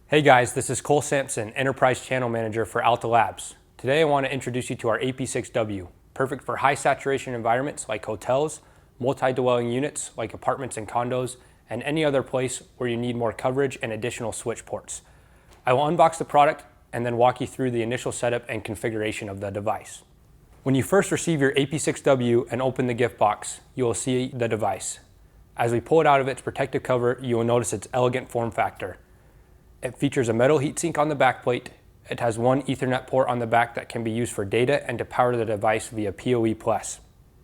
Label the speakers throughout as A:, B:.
A: Hey guys, this is Cole Sampson, Enterprise Channel Manager for Alta Labs. Today I want to introduce you to our AP6W, perfect for high saturation environments like hotels, multi-dwelling units like apartments and condos, and any other place where you need more coverage and additional switch ports. I will unbox the product and then walk you through the initial setup and configuration of the device. When you first receive your AP6W and open the gift box, you will see the device. As we pull it out of its protective cover, you will notice its elegant form factor. It features a metal heatsink on the backplate. It has one Ethernet port on the back that can be used for data and to power the device via PoE Plus.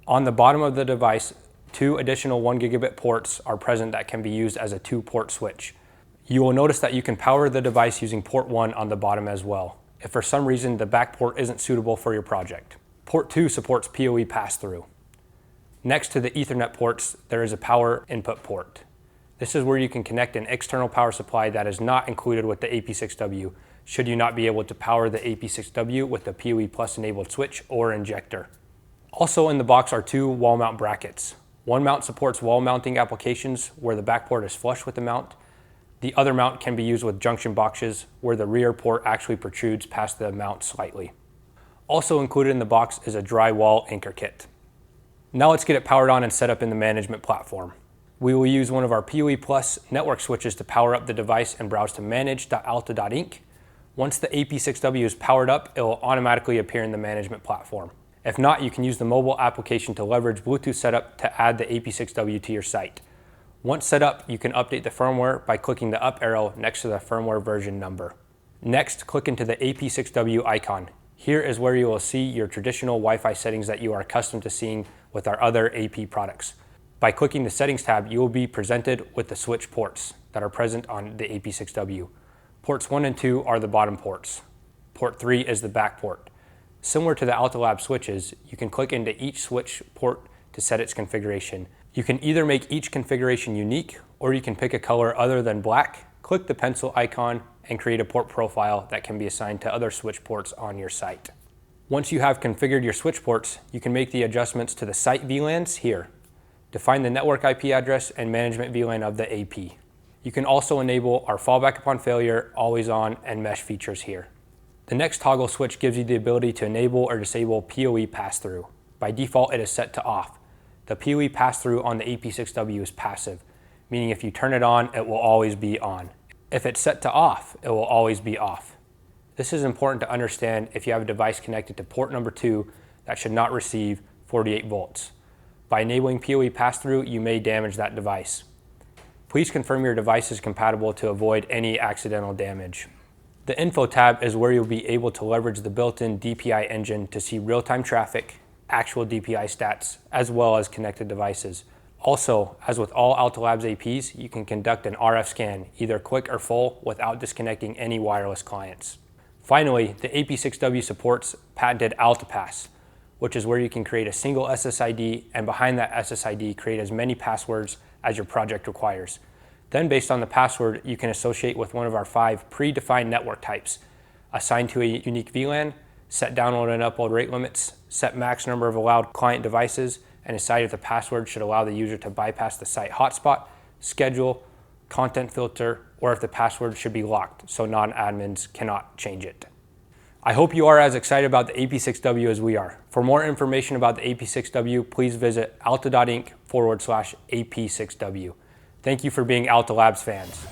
A: On the bottom of the device, two additional 1 gigabit ports are present that can be used as a 2-port switch. You will notice that you can power the device using port 1 on the bottom as well, if for some reason the back port isn't suitable for your project. Port 2 supports PoE Pass-Through. Next to the Ethernet ports, there is a power input port. This is where you can connect an external power supply that is not included with the AP6W, should you not be able to power the AP6W with the PoE Plus enabled switch or injector. Also in the box are two wall mount brackets. One mount supports wall mounting applications where the back port is flush with the mount. The other mount can be used with junction boxes where the rear port actually protrudes past the mount slightly. Also included in the box is a drywall anchor kit. Now let's get it powered on and set up in the management platform. We will use one of our PoE Plus network switches to power up the device and browse to manage.alta.inc. Once the AP6W is powered up, it will automatically appear in the management platform. If not, you can use the mobile application to leverage Bluetooth setup to add the AP6W to your site. Once set up, you can update the firmware by clicking the up arrow next to the firmware version number. Next, click into the AP6W icon. Here is where you will see your traditional Wi-Fi settings that you are accustomed to seeing with our other AP products. By clicking the Settings tab, you will be presented with the switch ports that are present on the AP6W. Ports 1 and 2 are the bottom ports. Port 3 is the back port. Similar to the Alta Lab switches, you can click into each switch port to set its configuration. You can either make each configuration unique, or you can pick a color other than black, click the pencil icon, and create a port profile that can be assigned to other switch ports on your site. Once you have configured your switch ports, you can make the adjustments to the site VLANs here. Define the network IP address and management VLAN of the AP. You can also enable our fallback upon failure, always on, and mesh features here. The next toggle switch gives you the ability to enable or disable PoE Pass-Through. By default, it is set to off. The PoE Pass-Through on the AP6W is passive, meaning if you turn it on, it will always be on. If it's set to off, it will always be off. This is important to understand if you have a device connected to port number 2 that should not receive 48 volts. By enabling PoE Pass-Through, you may damage that device. Please confirm your device is compatible to avoid any accidental damage. The Info tab is where you'll be able to leverage the built-in DPI engine to see real-time traffic, actual DPI stats, as well as connected devices. Also, as with all Alta Labs APs, you can conduct an RF scan, either quick or full, without disconnecting any wireless clients. Finally, the AP6W supports patented Alatapass, which is where you can create a single SSID and behind that SSID create as many passwords as your project requires. Then based on the password, you can associate with one of our 5 predefined network types, assign to a unique VLAN, set download and upload rate limits, set max number of allowed client devices, and decide if the password should allow the user to bypass the site hotspot, schedule, content filter, or if the password should be locked so non-admins cannot change it. I hope you are as excited about the AP6W as we are. For more information about the AP6W, please visit alta.inc/AP6W. Thank you for being Alta Labs fans.